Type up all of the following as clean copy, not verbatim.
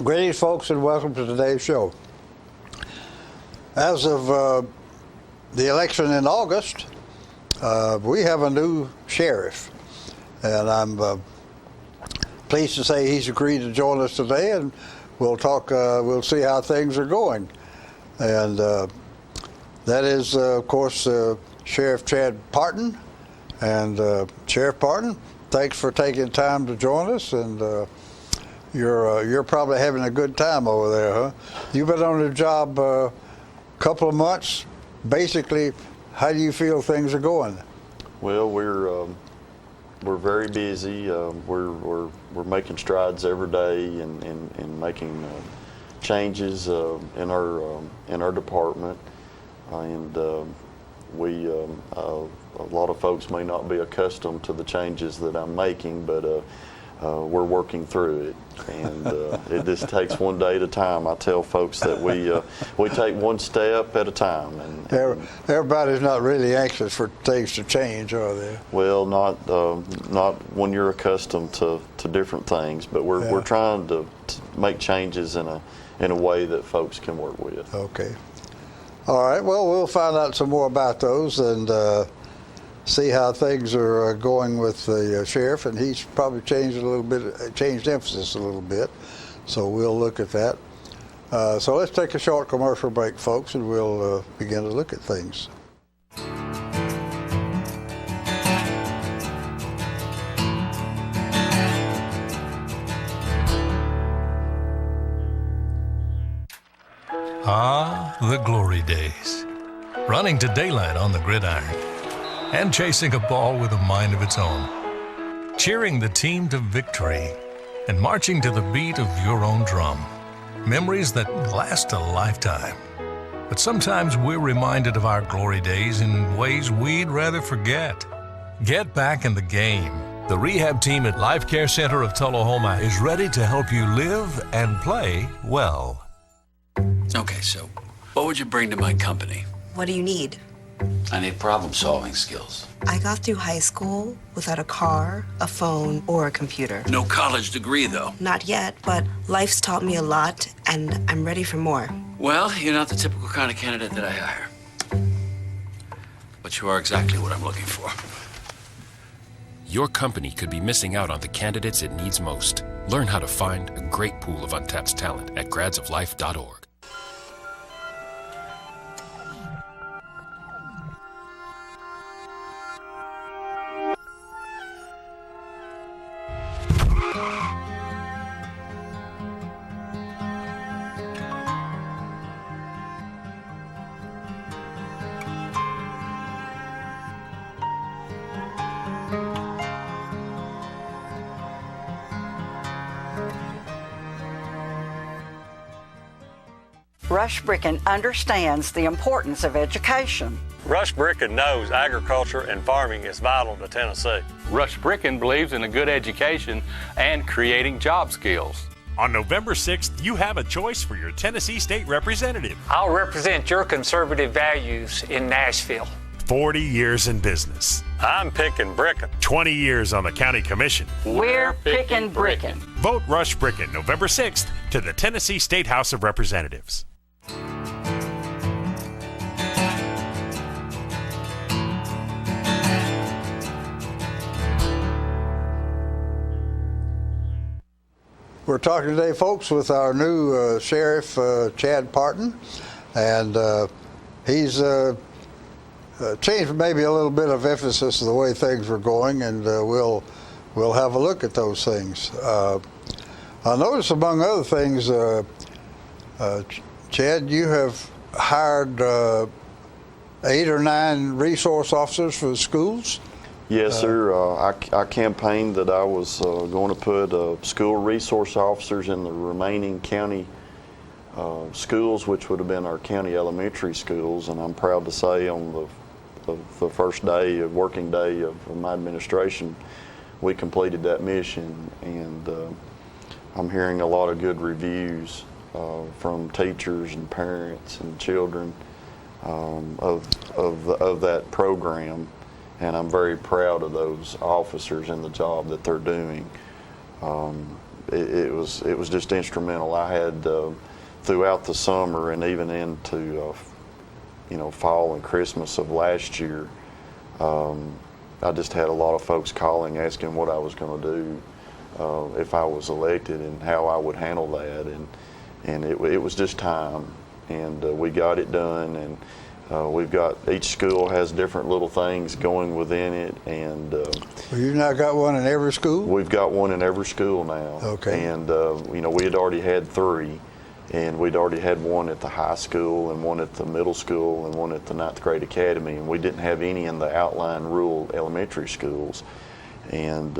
Greetings, folks, and welcome to today's show. As of the election in August, we have a new sheriff, and I'm pleased to say he's agreed to join us today, and we'll talk. We'll see how things are going, and that is, of course, Sheriff Chad Partin. And Sheriff Partin, thanks for taking time to join us, and you're probably having a good time over there, huh? You've been on the job a couple of months. Basically, how do you feel things are going? Well, we're very busy. We're making strides every day and making changes in our department, and a lot of folks may not be accustomed to the changes that I'm making, but we're working through it, and it just takes one day at a time. I tell folks that we take one step at a time. And everybody's not really anxious for things to change, are they? Well, not when you're accustomed to different things, but we're trying to make changes in a way that folks can work with. Okay. All right. Well, we'll find out some more about those and see how things are going with the sheriff, and he's probably changed emphasis a little bit, so we'll look at that. So let's take a short commercial break, folks, and we'll begin to look at things. Ah, the glory days. Running to daylight on the gridiron. And chasing a ball with a mind of its own. Cheering the team to victory. And marching to the beat of your own drum. Memories that last a lifetime. But sometimes we're reminded of our glory days in ways we'd rather forget. Get back in the game. The rehab team at Life Care Center of Tullahoma is ready to help you live and play well. Okay, so what would you bring to my company? What do you need? I need problem-solving skills. I got through high school without a car, a phone, or a computer. No college degree, though. Not yet, but life's taught me a lot, and I'm ready for more. Well, you're not the typical kind of candidate that I hire. But you are exactly what I'm looking for. Your company could be missing out on the candidates it needs most. Learn how to find a great pool of untapped talent at gradsoflife.org. Rush Bricken understands the importance of education. Rush Bricken knows agriculture and farming is vital to Tennessee. Rush Bricken believes in a good education and creating job skills. On November 6th, you have a choice for your Tennessee State Representative. I'll represent your conservative values in Nashville. 40 years in business. I'm picking Bricken. 20 years on the county commission. We're picking Bricken. Vote Rush Bricken November 6th to the Tennessee State House of Representatives. We're talking today, folks, with our new sheriff, Chad Partin, and he's changed maybe a little bit of emphasis of the way things were going, and we'll have a look at those things. I noticed, among other things, Chad, you have hired 8 or 9 resource officers for the schools. Yes, sir. I campaigned that I was going to put school resource officers in the remaining county schools, which would have been our county elementary schools, and I'm proud to say on the first day, working day of my administration, we completed that mission, and I'm hearing a lot of good reviews from teachers and parents and children of that program. And I'm very proud of those officers and the job that they're doing. it was just instrumental. I had throughout the summer and even into fall and Christmas of last year, I just had a lot of folks calling asking what I was going to do if I was elected and how I would handle that, and it was just time, and we got it done, and we've got, each school has different little things going within it, and well, you now got one in every school? We've got one in every school now. Okay. And we had already had 3, and we'd already had one at the high school and one at the middle school and one at the 9th grade academy, and we didn't have any in the outlying rural elementary schools, and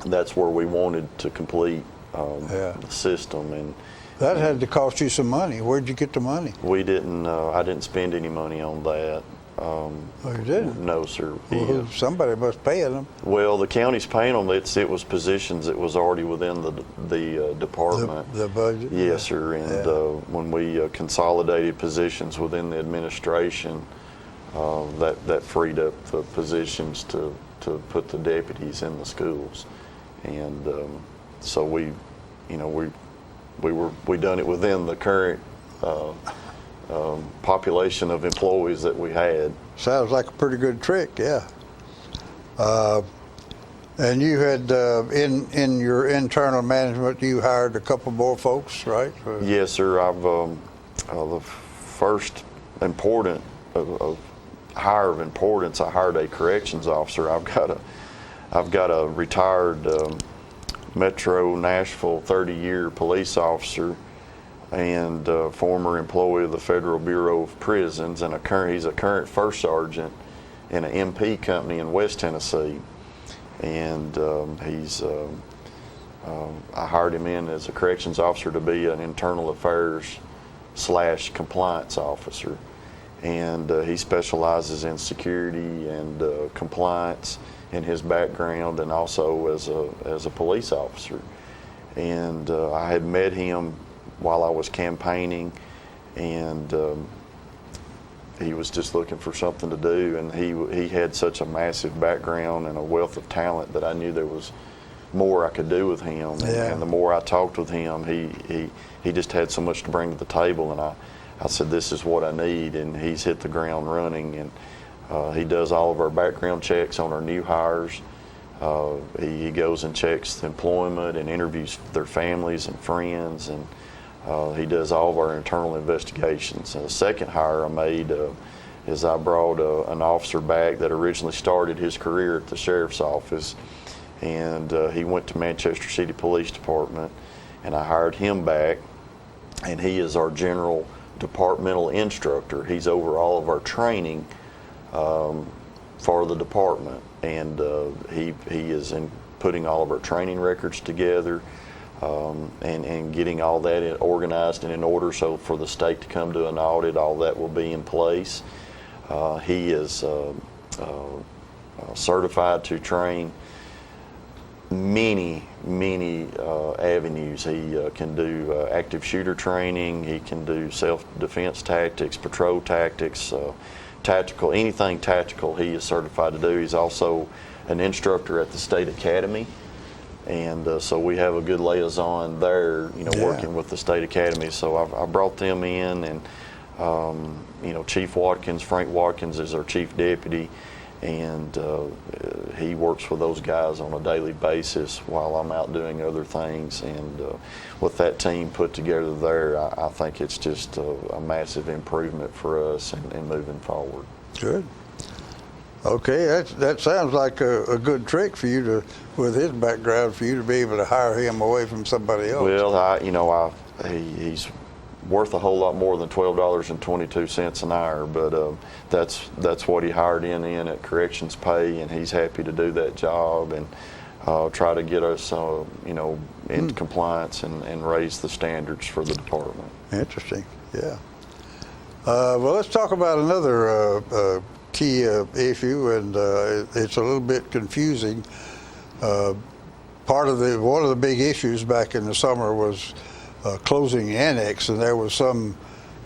that's where we wanted to complete the system. And that had to cost you some money. Where'd you get the money? we didn't. I didn't spend any money on that. Oh, you didn't? No, sir. Well, somebody must pay them. Well, the county's paying them. It was positions that was already within the department. The budget? Yes, sir. And when we consolidated positions within the administration, that freed up the positions to put the deputies in the schools, and so we done it within the current population of employees that we had. Sounds like a pretty good trick, yeah. And you had in your internal management, you hired a couple more folks, right? Yes, sir. I've the first important hire of importance. I hired a corrections officer. I've got a retired Metro Nashville 30-year police officer and former employee of the Federal Bureau of Prisons, and he's a current first sergeant in an MP company in West Tennessee. And I hired him in as a corrections officer to be an internal affairs / compliance officer. And he specializes in security and compliance in his background, and also as a police officer. And I had met him while I was campaigning, and he was just looking for something to do, and he had such a massive background and a wealth of talent that I knew there was more I could do with him. Yeah. And the more I talked with him, he just had so much to bring to the table, and I said, this is what I need, and he's hit the ground running. And he does all of our background checks on our new hires. He goes and checks employment and interviews their families and friends, and he does all of our internal investigations. And the second hire I made is I brought an officer back that originally started his career at the sheriff's office, and he went to Manchester City Police Department, and I hired him back, and he is our general departmental instructor. He's over all of our training for the department, and he is in putting all of our training records together, and getting all that organized and in order, so for the state to come to an audit, all that will be in place. He is certified to train many avenues. He can do active shooter training, he can do self-defense tactics, patrol tactics, tactical, anything tactical he is certified to do. He's also an instructor at the State Academy, and so we have a good liaison there, working with the State Academy. So I brought them in, and Chief Watkins, Frank Watkins, is our chief deputy, and he works with those guys on a daily basis while I'm out doing other things. And with that team put together there, I think it's just a massive improvement for us and moving forward. Good. Okay, that sounds like a good trick for you to, with his background, for you to be able to hire him away from somebody else. Well, he's worth a whole lot more than $12.22 an hour, but that's what he hired in at corrections pay, and he's happy to do that job and try to get us into compliance and raise the standards for the department. Interesting, yeah. Well, let's talk about another key issue, and it's a little bit confusing. One of the big issues back in the summer was closing the annex, and there was some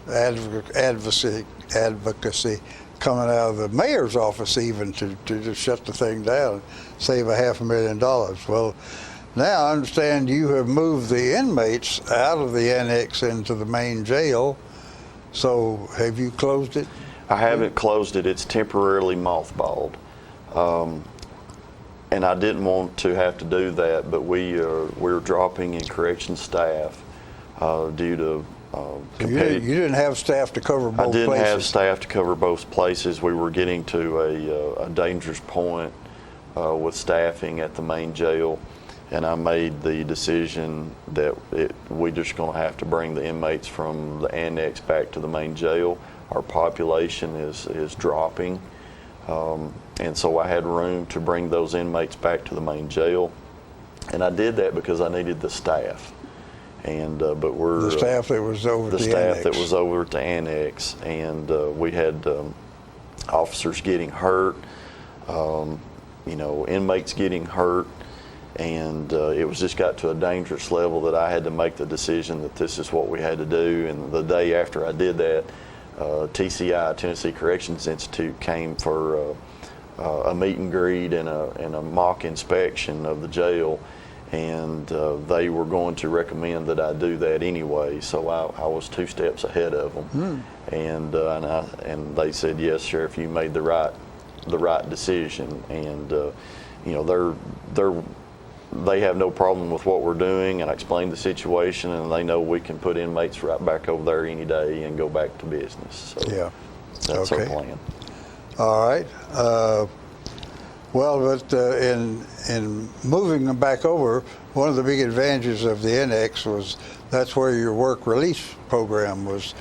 advocacy coming out of the mayor's office even to just shut the thing down, save $500,000. Well, Now I understand you have moved the inmates out of the annex into the main jail. So have you closed it? I haven't closed it. It's temporarily mothballed. And I didn't want to have to do that, but we're dropping in correction staff due to you didn't have staff to cover both places? I didn't have staff to cover both places. We were getting to a dangerous point with staffing at the main jail, and I made the decision that we're just going to have to bring the inmates from the annex back to the main jail. Our population is dropping, and so I had room to bring those inmates back to the main jail, and I did that because I needed the staff. And but we're the staff that was over the at the staff annex. that was over at the annex, and we had officers getting hurt, inmates getting hurt, and it was just got to a dangerous level that I had to make the decision that this is what we had to do. And the day after I did that, TCI, Tennessee Corrections Institute, came for a meet and greet and a mock inspection of the jail. And they were going to recommend that I do that anyway, so I was 2 steps ahead of them. And they said, yes, Sheriff, you made the right decision. And they have no problem with what we're doing, and I explained the situation, and they know we can put inmates right back over there any day and go back to business. So yeah, that's our plan. All right. Well, but in moving them back over, one of the big advantages of the annex was that's where your work release program was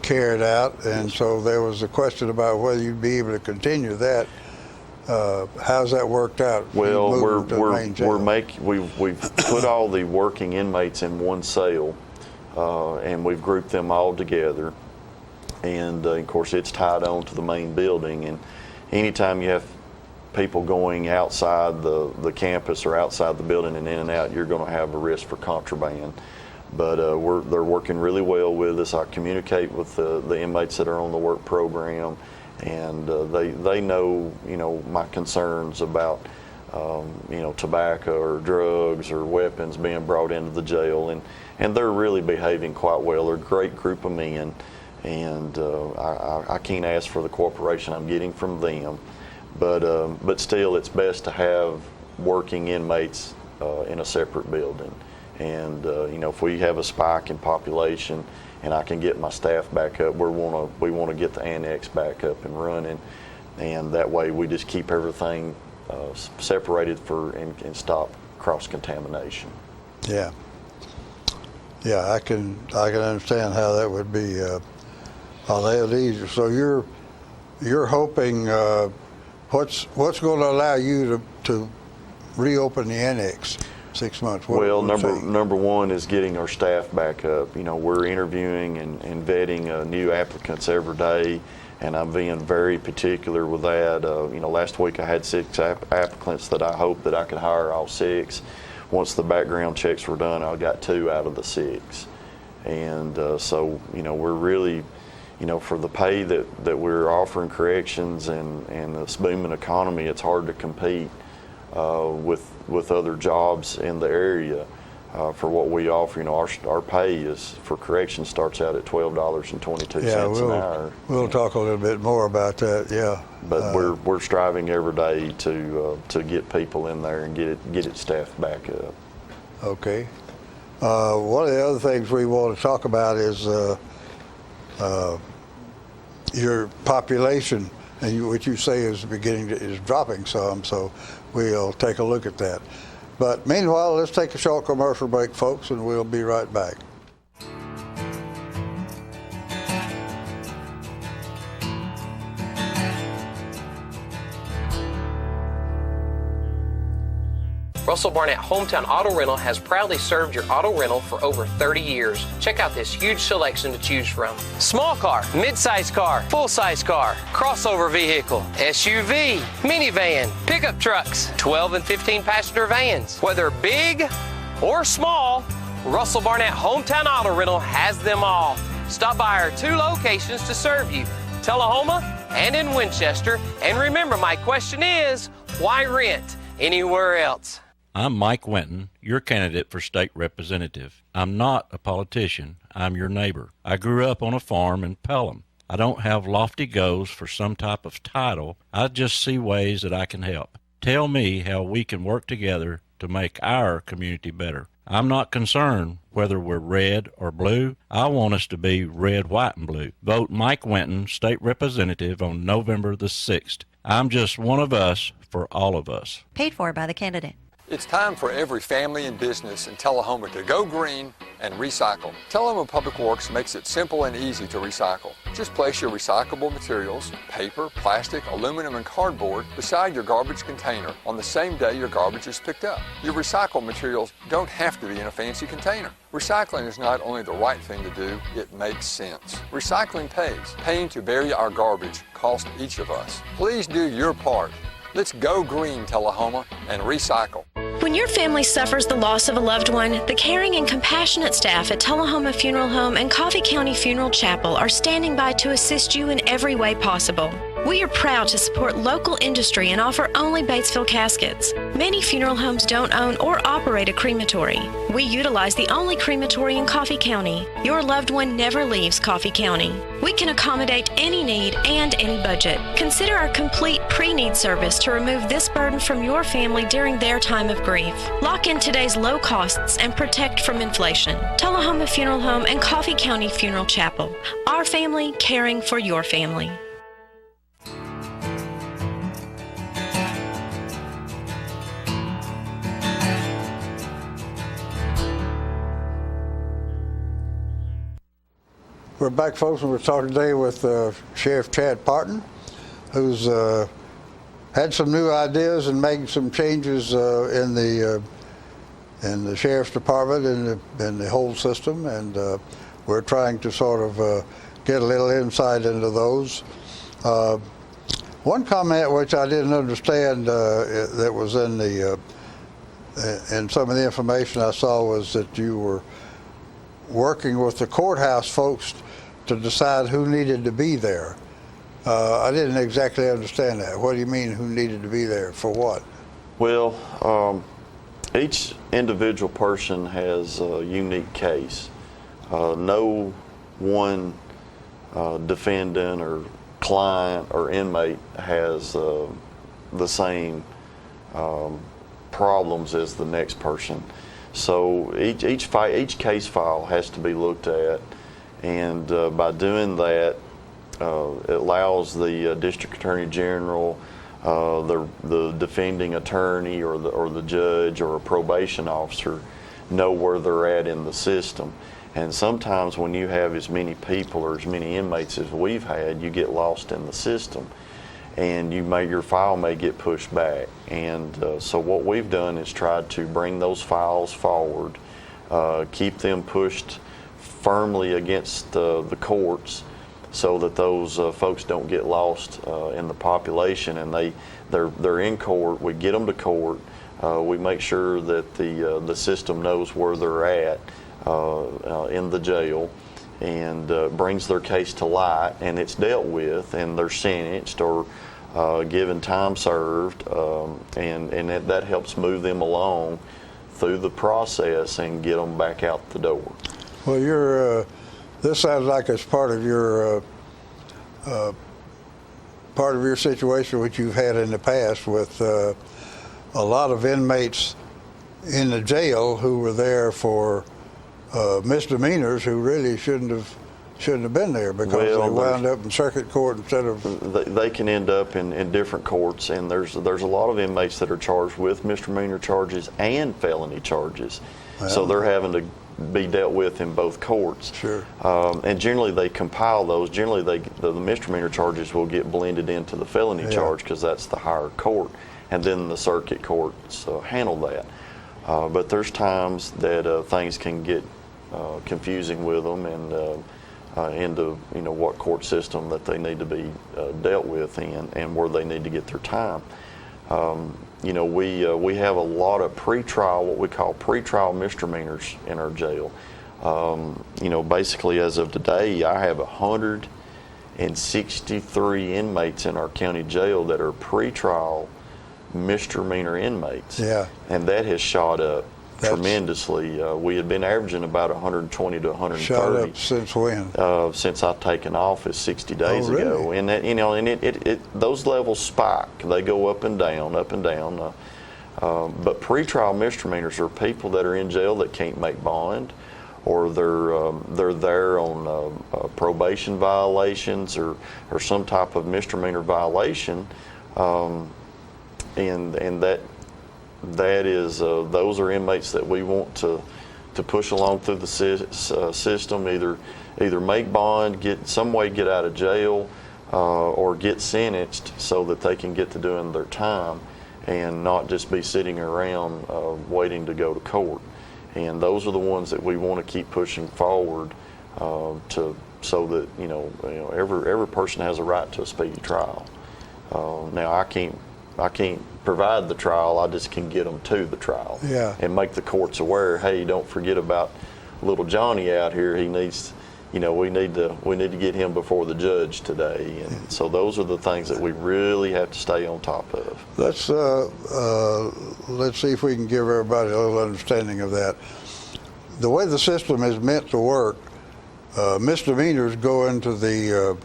carried out, and so there was a question about whether you'd be able to continue that. How's that worked out? Well, we've put all the working inmates in one cell, and we've grouped them all together, and of course it's tied on to the main building. And anytime you have people going outside the campus or outside the building and in and out, you're going to have a risk for contraband. But they're working really well with us. I communicate with the inmates that are on the work program, and they know my concerns about tobacco or drugs or weapons being brought into the jail, and they're really behaving quite well. They're a great group of men, and I can't ask for the cooperation I'm getting from them. But still, it's best to have working inmates in a separate building. And if we have a spike in population and I can get my staff back up, we want to get the annex back up and running, and that way we just keep everything separated and stop cross contamination. Yeah. Yeah, I can understand how that would be a little easier. So you're hoping. What's going to allow you to reopen the annex 6 months? Well, number one is getting our staff back up. We're interviewing and vetting new applicants every day, and I'm being very particular with that. Last week I had 6 applicants that I hoped that I could hire all 6. Once the background checks were done, I got 2 out of the 6. And so, we're really, for the pay that we're offering corrections and this booming economy, it's hard to compete with other jobs in the area for what we offer. Our pay for corrections starts out at $12.22 an hour. We'll talk a little bit more about that. Yeah. But we're striving every day to get people in there and get it staffed back up. Okay. One of the other things we want to talk about is your population, and what you say is is dropping some, so we'll take a look at that. But meanwhile, let's take a short commercial break, folks, and we'll be right back. Russell Barnett Hometown Auto Rental has proudly served your auto rental for over 30 years. Check out this huge selection to choose from. Small car, mid-size car, full-size car, crossover vehicle, SUV, minivan, pickup trucks, 12 and 15 passenger vans. Whether big or small, Russell Barnett Hometown Auto Rental has them all. Stop by our 2 locations to serve you, Tullahoma and in Winchester. And remember, my question is, why rent anywhere else? I'm Mike Winton, your candidate for state representative. I'm not a politician. I'm your neighbor. I grew up on a farm in Pelham. I don't have lofty goals for some type of title. I just see ways that I can help. Tell me how we can work together to make our community better. I'm not concerned whether we're red or blue. I want us to be red, white, and blue. Vote Mike Winton, state representative, on November the 6th. I'm just one of us for all of us. Paid for by the candidate. It's time for every family and business in Tullahoma to go green and recycle. Tullahoma Public Works makes it simple and easy to recycle. Just place your recyclable materials, paper, plastic, aluminum, and cardboard beside your garbage container on the same day your garbage is picked up. Your recycled materials don't have to be in a fancy container. Recycling is not only the right thing to do, it makes sense. Recycling pays. Paying to bury our garbage costs each of us. Please do your part. Let's go green, Tullahoma, and recycle. When your family suffers the loss of a loved one, the caring and compassionate staff at Tullahoma Funeral Home and Coffee County Funeral Chapel are standing by to assist you in every way possible. We are proud to support local industry and offer only Batesville caskets. Many funeral homes don't own or operate a crematory. We utilize the only crematory in Coffee County. Your loved one never leaves Coffee County. We can accommodate any need and any budget. Consider our complete pre-need service to remove this burden from your family during their time of grief. Lock in today's low costs and protect from inflation. Tullahoma Funeral Home and Coffee County Funeral Chapel. Our family caring for your family. We're back, folks, and we're talking today with Sheriff Chad Partin, who's had some new ideas and making some changes in the sheriff's department and the whole system, and we're trying to sort of get a little insight into those. One comment which I didn't understand that was in some of the information I saw was that you were working with the courthouse folks to decide who needed to be there. I didn't exactly understand that. What do you mean, who needed to be there? For what? Well, each individual person has a unique case. No one defendant or client or inmate has the same problems as the next person. So each case file has to be looked at, and by doing that, it allows the district attorney general, the defending attorney, or the judge or a probation officer know where they're at in the system. And sometimes when you have as many people or as many inmates as we've had, you get lost in the system, and your file may get pushed back. And so what we've done is tried to bring those files forward, keep them pushed firmly against the courts, so that those folks don't get lost in the population, and they're in court. We get them to court. We make sure that the system knows where they're at in the jail, and brings their case to light, and it's dealt with, and they're sentenced or given time served, and that helps move them along through the process and get them back out the door. Well, this sounds like it's part of your situation which you've had in the past with a lot of inmates in the jail who were there for misdemeanors who really shouldn't have been there because they wound up in circuit court instead of. They can end up in different courts, and there's a lot of inmates that are charged with misdemeanor charges and felony charges, so they're having to be dealt with in both courts. Sure. And generally they compile those. Generally the misdemeanor charges will get blended into the felony charge because that's the higher court, and then the circuit courts handle that. But there's times that things can get confusing with them, and into what court system that they need to be dealt with in, and where they need to get their time. We have a lot of pretrial, what we call pretrial misdemeanors in our jail. Basically as of today, I have 163 inmates in our county jail that are pretrial misdemeanor inmates. Yeah. And that has shot up tremendously. We had been averaging about 120 to 130. Shot up since when? Since I've taken office 60 days really? ago. And that, and those levels spike. They go up and down, up and down. But pretrial misdemeanors are people that are in jail that can't make bond, or they're there on probation violations or some type of misdemeanor violation, and that is those are inmates that we want to push along through the system, either make bond, get out of jail, or get sentenced so that they can get to doing their time and not just be sitting around waiting to go to court. And those are the ones that we want to keep pushing forward so that every person has a right to a speedy trial. Now I can't provide the trial. I just can get them to the trial. Yeah. And make the courts aware. Hey, don't forget about little Johnny out here. He needs, we need to get him before the judge today. And so those are the things that we really have to stay on top of. Let's see if we can give everybody a little understanding of that. The way the system is meant to work, misdemeanors go into the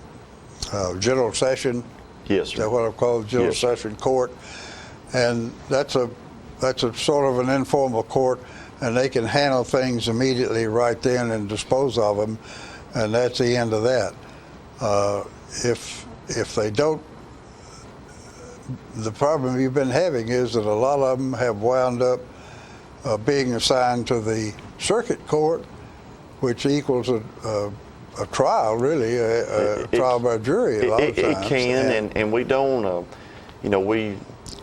general session. Yes, sir. Is that what I call general session court? And that's a sort of an informal court, and they can handle things immediately right then and dispose of them, and that's the end of that. If they don't, the problem you've been having is that a lot of them have wound up being assigned to the circuit court, which equals a trial, really, a trial by jury a lot of times. It can, and we don't,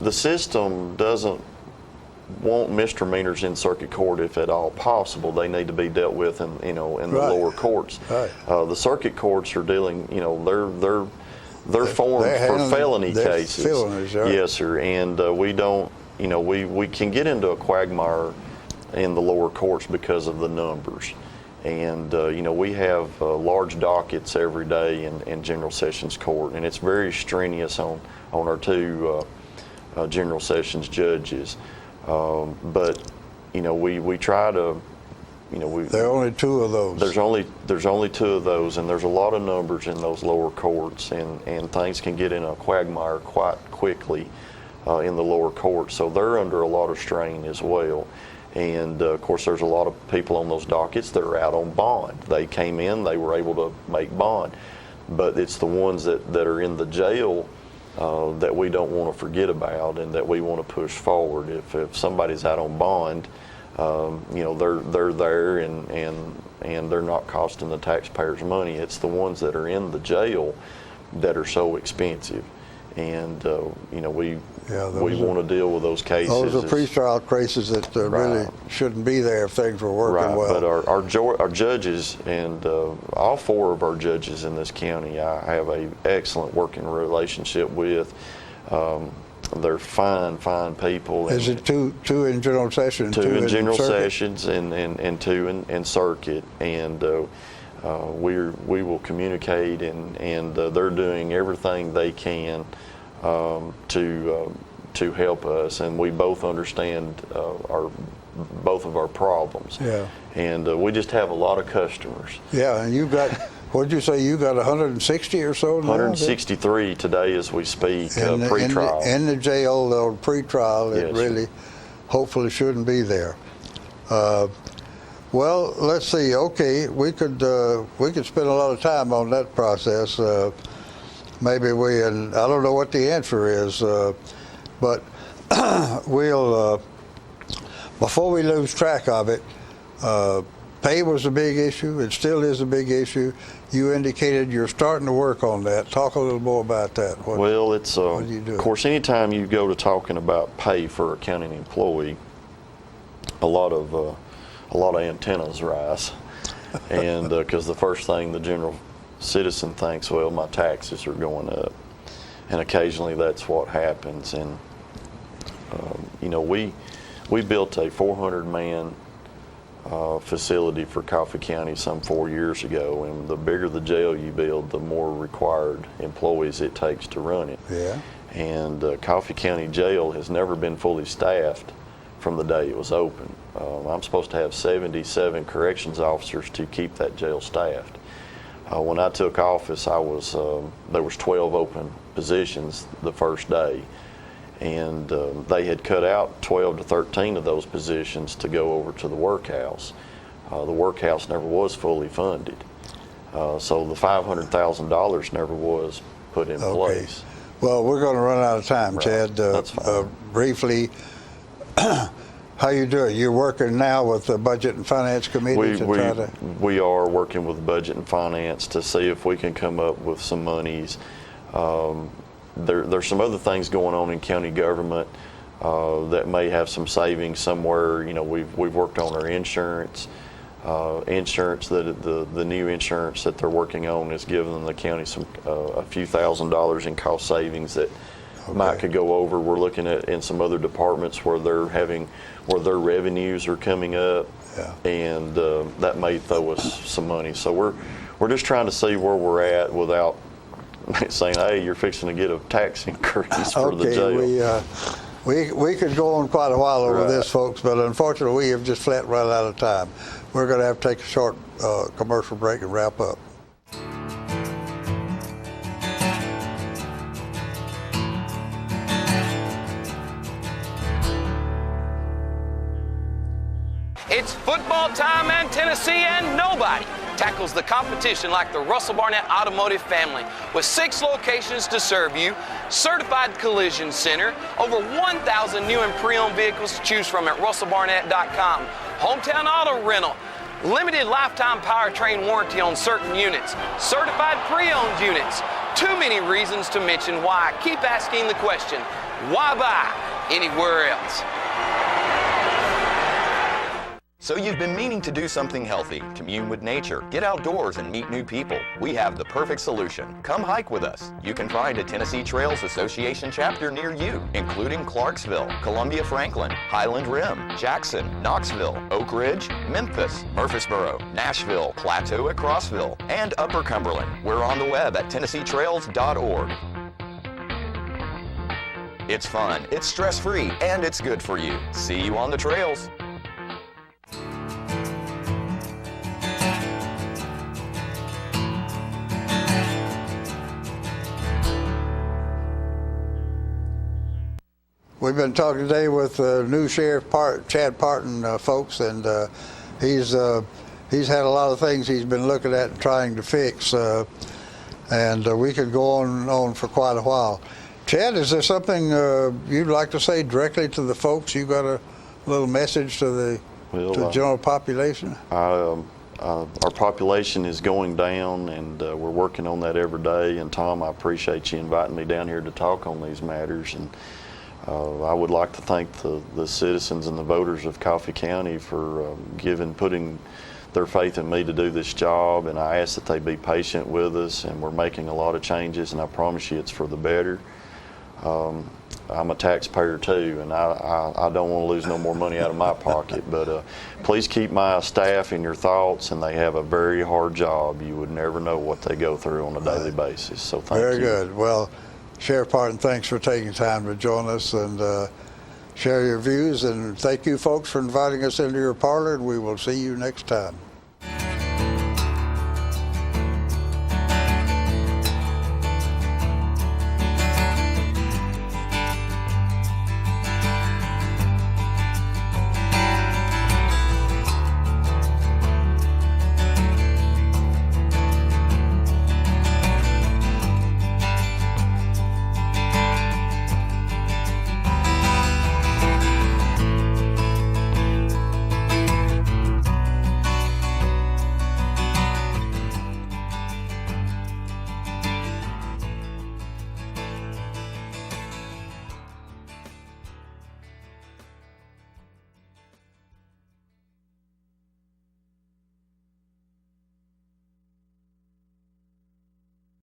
the system doesn't want misdemeanors in circuit court if at all possible. They need to be dealt with in the lower courts. Right. The circuit courts are dealing, they're formed for felony cases. Felonies, right? Yes, sir. And we don't, we can get into a quagmire in the lower courts because of the numbers. And we have large dockets every day in General Sessions Court, and it's very strenuous on our two General Sessions judges. But we try to, there are only two of those. There's only two of those, and there's a lot of numbers in those lower courts, and things can get in a quagmire quite quickly in the lower courts. So they're under a lot of strain as well. And of course, there's a lot of people on those dockets that are out on bond. They came in, they were able to make bond, but it's the ones that are in the jail that we don't want to forget about and that we want to push forward. If somebody's out on bond, they're there and they're not costing the taxpayers money. It's the ones that are in the jail that are so expensive, and we want to deal with those cases. Those are pretrial cases that really shouldn't be there if things were working well. But our judges, and all four of our judges in this county, I have an excellent working relationship with. They're fine people. Is it two in general session? Two in general sessions and two in circuit, and we will communicate, and they're doing everything they can to help us, and we both understand both of our problems. Yeah. And we just have a lot of customers. Yeah, and you've got, what did you say, you got 160 or so now? 163 today as we speak, pre-trial. In the jail, though, pre-trial, it really hopefully shouldn't be there. Well, let's see. Okay, we could spend a lot of time on that process. Maybe and I don't know what the answer is, but we'll, before we lose track of it, pay was a big issue. It still is a big issue. You indicated you're starting to work on that. Talk a little more about that. Well, it's, what do you do? Of course, anytime you go to talking about pay for a county employee, a lot of antennas rise, and because the first thing the general citizen thinks, well, my taxes are going up, and occasionally that's what happens. And we built a 400-man facility for Coffee County some 4 years ago, and the bigger the jail you build, the more required employees it takes to run it. Yeah. And Coffee County Jail has never been fully staffed from the day it was open. I'm supposed to have 77 corrections officers to keep that jail staffed. When I took office, there was 12 open positions the first day, and they had cut out 12 to 13 of those positions to go over to the workhouse. The workhouse never was fully funded, so the $500,000 never was put in place. Well, we're going to run out of time, Right. Chad. That's fine. Briefly, how you doing? You're working now with the Budget and Finance Committee to try to... We are working with Budget and Finance to see if we can come up with some monies. There's some other things going on in county government that may have some savings somewhere. You know, we've worked on our insurance. The new insurance that they're working on is giving the county a few $1,000s in cost savings that Mike could go over. We're looking at in some other departments where where their revenues are coming up, and that may throw us some money. So we're just trying to see where we're at without saying, hey, you're fixing to get a tax increase for the jail. We could go on quite a while over this, folks, but unfortunately we have just flat run out of time. We're going to have to take a short commercial break and wrap up. It's football time in Tennessee, and nobody tackles the competition like the Russell Barnett Automotive family. With 6 locations to serve you, certified collision center, over 1,000 new and pre-owned vehicles to choose from at russellbarnett.com, hometown auto rental, limited lifetime powertrain warranty on certain units, certified pre-owned units. Too many reasons to mention why. Keep asking the question, why buy anywhere else? So you've been meaning to do something healthy, commune with nature, get outdoors and meet new people. We have the perfect solution. Come hike with us. You can find a Tennessee Trails Association chapter near you, including Clarksville, Columbia Franklin, Highland Rim, Jackson, Knoxville, Oak Ridge, Memphis, Murfreesboro, Nashville, Plateau at Crossville, and Upper Cumberland. We're on the web at TennesseeTrails.org. It's fun, it's stress-free, and it's good for you. See you on the trails. We've been talking today with new Sheriff Chad Partin, folks, and he's had a lot of things he's been looking at and trying to fix, and we could go on for quite a while. Chad, is there something you'd like to say directly to the folks? You got a little message to the general population? Our population is going down, and we're working on that every day. And Tom, I appreciate you inviting me down here to talk on these matters. And I would like to thank the citizens and the voters of Coffee County for putting their faith in me to do this job, and I ask that they be patient with us, and we're making a lot of changes, and I promise you it's for the better. I'm a taxpayer too, and I don't want to lose no more money out of my pocket, but please keep my staff in your thoughts, and they have a very hard job. You would never know what they go through on a daily basis, so thank you. Very good. Well, Sheriff Partin, thanks for taking time to join us and share your views, and thank you folks for inviting us into your parlor, and we will see you next time.